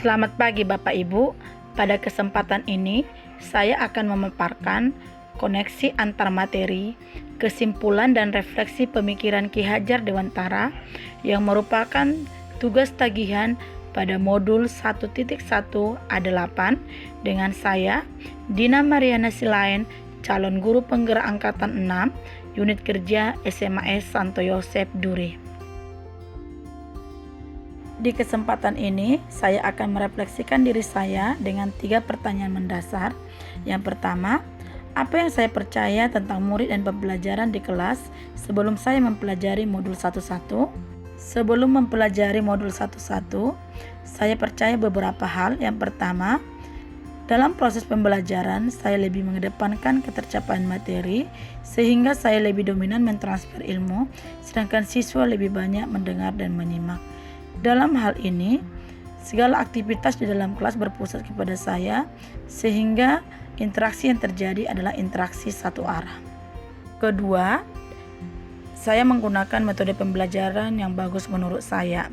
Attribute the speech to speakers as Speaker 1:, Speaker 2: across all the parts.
Speaker 1: Selamat pagi Bapak Ibu. Pada kesempatan ini, saya akan memaparkan koneksi antar materi, kesimpulan dan refleksi pemikiran Ki Hajar Dewantara yang merupakan tugas tagihan pada modul 1.1 A8 dengan saya, Dina Mariana Silain, calon guru penggerak angkatan 6, unit kerja SMAS Santo Yosef Duri. Di kesempatan ini, saya akan merefleksikan diri saya dengan 3 pertanyaan mendasar. Yang pertama, apa yang saya percaya tentang murid dan pembelajaran di kelas sebelum saya mempelajari modul 11? Sebelum mempelajari modul 11, saya percaya beberapa hal. Yang pertama, dalam proses pembelajaran, saya lebih mengedepankan ketercapaian materi sehingga saya lebih dominan mentransfer ilmu, sedangkan siswa lebih banyak mendengar dan menyimak. Dalam hal ini, segala aktivitas di dalam kelas berpusat kepada saya, sehingga interaksi yang terjadi adalah interaksi satu arah. Kedua, saya menggunakan metode pembelajaran yang bagus menurut saya,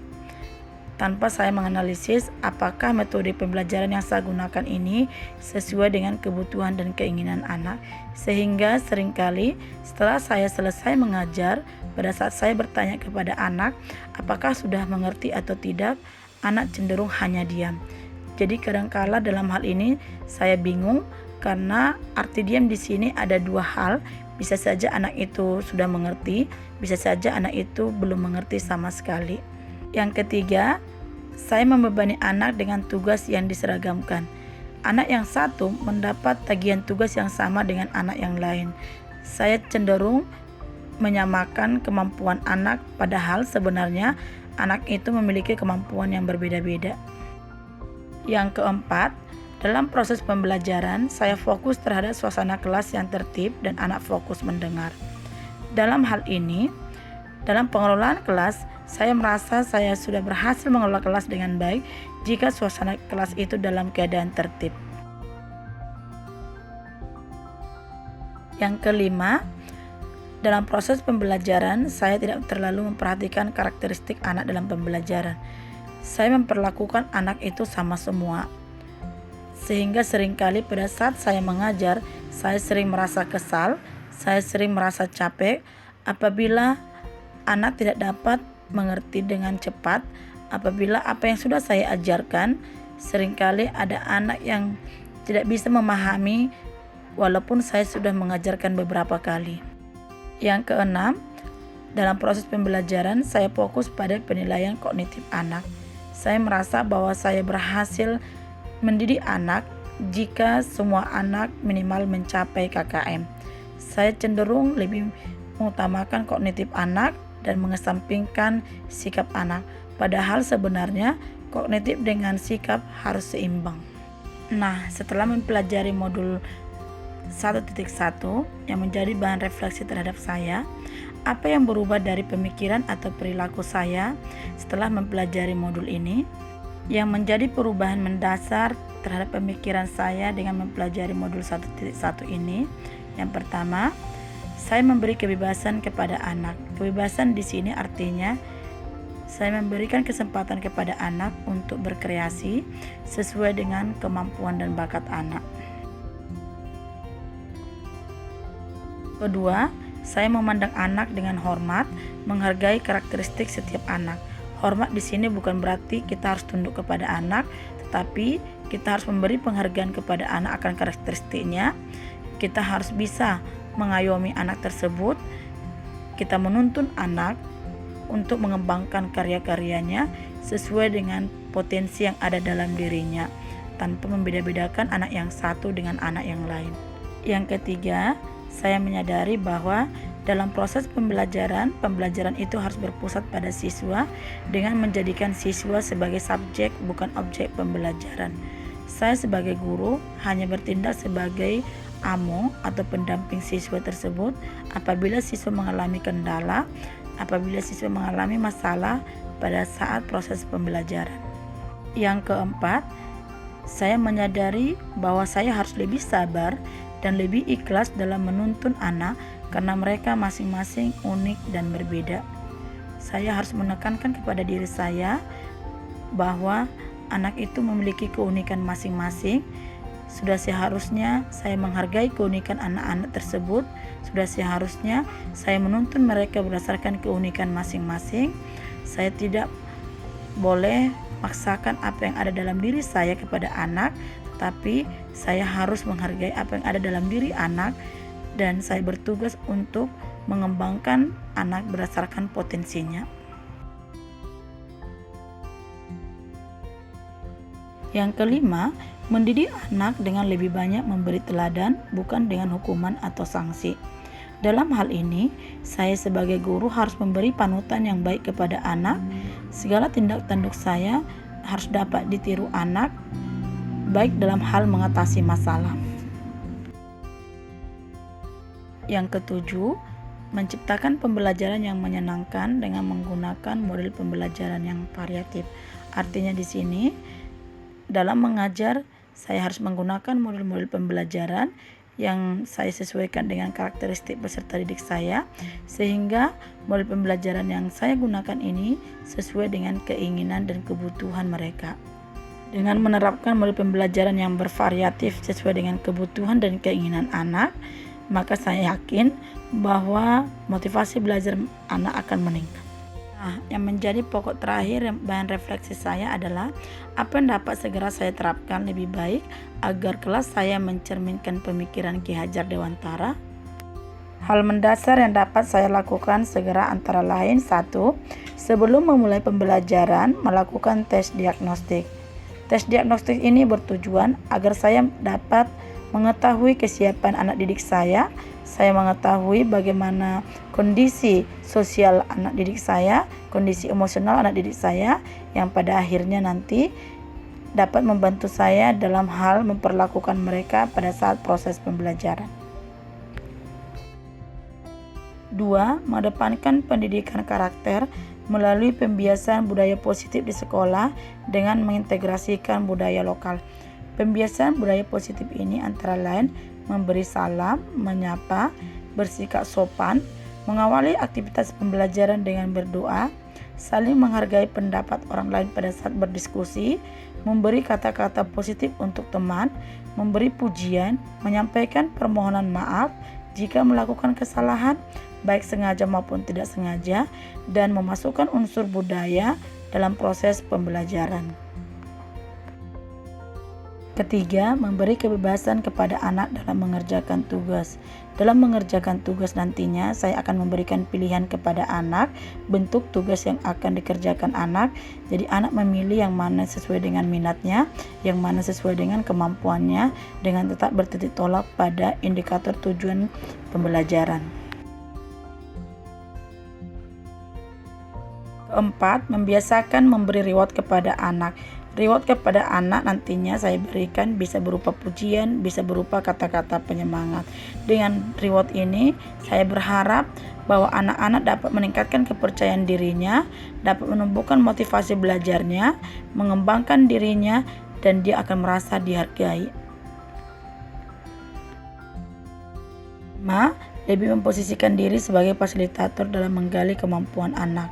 Speaker 1: tanpa saya menganalisis apakah metode pembelajaran yang saya gunakan ini sesuai dengan kebutuhan dan keinginan anak, sehingga seringkali setelah saya selesai mengajar, pada saat saya bertanya kepada anak apakah sudah mengerti atau tidak, anak cenderung hanya diam. Jadi kadangkala dalam hal ini saya bingung, karena arti diam di sini ada 2 hal. Bisa saja anak itu sudah mengerti, bisa saja anak itu belum mengerti sama sekali. Yang ketiga, saya membebani anak dengan tugas yang diseragamkan. Anak yang satu mendapat tagihan tugas yang sama dengan anak yang lain. Saya cenderung menyamakan kemampuan anak, padahal sebenarnya anak itu memiliki kemampuan yang berbeda-beda. Yang keempat, dalam proses pembelajaran, saya fokus terhadap suasana kelas yang tertib dan anak fokus mendengar. Dalam hal ini, dalam pengelolaan kelas, saya merasa saya sudah berhasil mengelola kelas dengan baik jika suasana kelas itu dalam keadaan tertib. Yang kelima, dalam proses pembelajaran, saya tidak terlalu memperhatikan karakteristik anak dalam pembelajaran. Saya memperlakukan anak itu sama semua, sehingga seringkali pada saat saya mengajar, saya sering merasa kesal, saya sering merasa capek apabila anak tidak dapat mengerti dengan cepat. Apabila apa yang sudah saya ajarkan, seringkali ada anak yang tidak bisa memahami walaupun saya sudah mengajarkan beberapa kali. Yang keenam, dalam proses pembelajaran saya fokus pada penilaian kognitif anak. Saya merasa bahwa saya berhasil mendidik anak jika semua anak minimal mencapai KKM. Saya cenderung lebih mengutamakan kognitif anak dan mengesampingkan sikap anak. Padahal sebenarnya kognitif dengan sikap harus seimbang. Nah, setelah mempelajari modul 1.1 yang menjadi bahan refleksi terhadap saya, apa yang berubah dari pemikiran atau perilaku saya setelah mempelajari modul ini? Yang menjadi perubahan mendasar terhadap pemikiran saya dengan mempelajari modul 1.1 ini, yang pertama, saya memberi kebebasan kepada anak. Kebebasan di sini artinya saya memberikan kesempatan kepada anak untuk berkreasi sesuai dengan kemampuan dan bakat anak. Kedua, saya memandang anak dengan hormat, menghargai karakteristik setiap anak. Hormat di sini bukan berarti kita harus tunduk kepada anak, tetapi kita harus memberi penghargaan kepada anak akan karakteristiknya. Kita harus bisa mengayomi anak tersebut. Kita menuntun anak untuk mengembangkan karya-karyanya sesuai dengan potensi yang ada dalam dirinya, tanpa membeda-bedakan anak yang satu dengan anak yang lain. Yang ketiga, saya menyadari bahwa dalam proses pembelajaran itu harus berpusat pada siswa dengan menjadikan siswa sebagai subjek bukan objek pembelajaran. Saya sebagai guru hanya bertindak sebagai amo atau pendamping siswa tersebut apabila siswa mengalami kendala, apabila siswa mengalami masalah pada saat proses pembelajaran. Yang keempat, saya menyadari bahwa saya harus lebih sabar dan lebih ikhlas dalam menuntun anak karena mereka masing-masing unik dan berbeda. Saya harus menekankan kepada diri saya bahwa anak itu memiliki keunikan masing-masing. Sudah seharusnya saya menghargai keunikan anak-anak tersebut. Sudah seharusnya saya menuntun mereka berdasarkan keunikan masing-masing. Saya tidak boleh memaksakan apa yang ada dalam diri saya kepada anak, tapi saya harus menghargai apa yang ada dalam diri anak, dan saya bertugas untuk mengembangkan anak berdasarkan potensinya. Yang kelima, mendidik anak dengan lebih banyak memberi teladan, bukan dengan hukuman atau sanksi. Dalam hal ini, saya sebagai guru harus memberi panutan yang baik kepada anak. Segala tindak tanduk saya harus dapat ditiru anak, baik dalam hal mengatasi masalah. Yang ketujuh, menciptakan pembelajaran yang menyenangkan dengan menggunakan model pembelajaran yang variatif. Artinya di sini, dalam mengajar, saya harus menggunakan model-model pembelajaran yang saya sesuaikan dengan karakteristik peserta didik saya, sehingga model pembelajaran yang saya gunakan ini sesuai dengan keinginan dan kebutuhan mereka. Dengan menerapkan model pembelajaran yang bervariatif sesuai dengan kebutuhan dan keinginan anak, maka saya yakin bahwa motivasi belajar anak akan meningkat. Nah, yang menjadi pokok terakhir bahan refleksi saya adalah apa yang dapat segera saya terapkan lebih baik agar kelas saya mencerminkan pemikiran Ki Hajar Dewantara. Hal mendasar yang dapat saya lakukan segera antara lain: 1. Sebelum memulai pembelajaran, melakukan tes diagnostik. Tes diagnostik ini bertujuan agar saya dapat mengetahui kesiapan anak didik saya mengetahui bagaimana kondisi sosial anak didik saya, kondisi emosional anak didik saya, yang pada akhirnya nanti dapat membantu saya dalam hal memperlakukan mereka pada saat proses pembelajaran. 2. Mengedepankan pendidikan karakter melalui pembiasaan budaya positif di sekolah dengan mengintegrasikan budaya lokal. Pembiasaan budaya positif ini antara lain memberi salam, menyapa, bersikap sopan, mengawali aktivitas pembelajaran dengan berdoa, saling menghargai pendapat orang lain pada saat berdiskusi, memberi kata-kata positif untuk teman, memberi pujian, menyampaikan permohonan maaf jika melakukan kesalahan, baik sengaja maupun tidak sengaja, dan memasukkan unsur budaya dalam proses pembelajaran. Ketiga, memberi kebebasan kepada anak dalam mengerjakan tugas. Dalam mengerjakan tugas nantinya, saya akan memberikan pilihan kepada anak, bentuk tugas yang akan dikerjakan anak. Jadi anak memilih yang mana sesuai dengan minatnya, yang mana sesuai dengan kemampuannya, dengan tetap bertitik tolak pada indikator tujuan pembelajaran. Keempat, membiasakan memberi reward kepada anak. Reward kepada anak nantinya saya berikan bisa berupa pujian, bisa berupa kata-kata penyemangat. Dengan reward ini, saya berharap bahwa anak-anak dapat meningkatkan kepercayaan dirinya, dapat menumbuhkan motivasi belajarnya, mengembangkan dirinya, dan dia akan merasa dihargai. 5. Lebih memposisikan diri sebagai fasilitator dalam menggali kemampuan anak.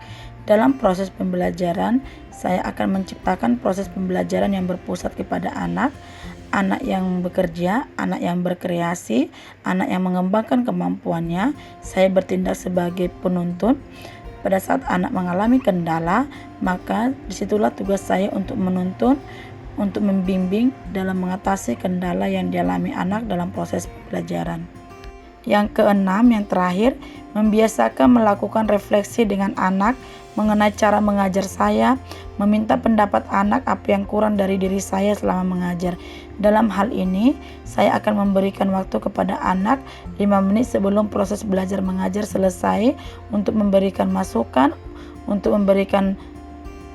Speaker 1: Dalam proses pembelajaran, saya akan menciptakan proses pembelajaran yang berpusat kepada anak yang bekerja, anak yang berkreasi, anak yang mengembangkan kemampuannya. Saya bertindak sebagai penuntun. Pada saat anak mengalami kendala, maka disitulah tugas saya untuk menuntun, untuk membimbing dalam mengatasi kendala yang dialami anak dalam proses pembelajaran. Yang keenam, yang terakhir, membiasakan melakukan refleksi dengan anak mengenai cara mengajar saya, meminta pendapat anak apa yang kurang dari diri saya selama mengajar. Dalam hal ini, saya akan memberikan waktu kepada anak 5 menit sebelum proses belajar mengajar selesai untuk memberikan masukan, untuk memberikan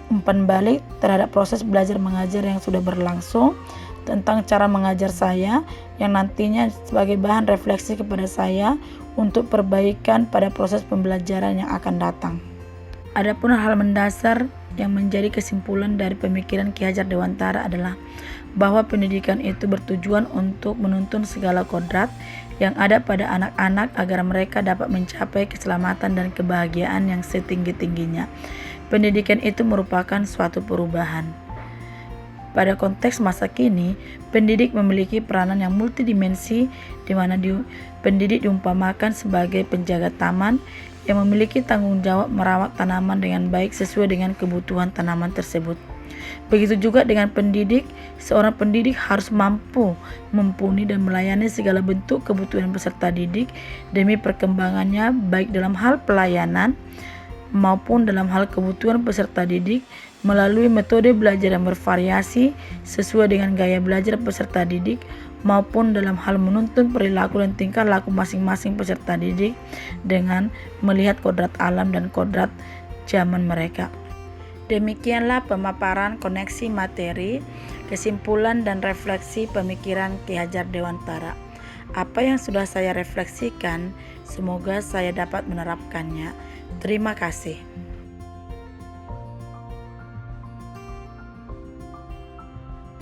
Speaker 1: umpan balik terhadap proses belajar mengajar yang sudah berlangsung, tentang cara mengajar saya yang nantinya sebagai bahan refleksi kepada saya untuk perbaikan pada proses pembelajaran yang akan datang. Adapun hal mendasar yang menjadi kesimpulan dari pemikiran Ki Hajar Dewantara adalah bahwa pendidikan itu bertujuan untuk menuntun segala kodrat yang ada pada anak-anak agar mereka dapat mencapai keselamatan dan kebahagiaan yang setinggi-tingginya. Pendidikan itu merupakan suatu perubahan. Pada konteks masa kini, pendidik memiliki peranan yang multidimensi di mana pendidik diumpamakan sebagai penjaga taman yang memiliki tanggung jawab merawat tanaman dengan baik sesuai dengan kebutuhan tanaman tersebut. Begitu juga dengan pendidik, seorang pendidik harus mampu mumpuni dan melayani segala bentuk kebutuhan peserta didik demi perkembangannya baik dalam hal pelayanan maupun dalam hal kebutuhan peserta didik melalui metode belajar yang bervariasi sesuai dengan gaya belajar peserta didik maupun dalam hal menuntun perilaku dan tingkah laku masing-masing peserta didik dengan melihat kodrat alam dan kodrat zaman mereka. Demikianlah pemaparan koneksi materi, kesimpulan dan refleksi pemikiran Ki Hajar Dewantara. Apa yang sudah saya refleksikan, semoga saya dapat menerapkannya. Terima kasih.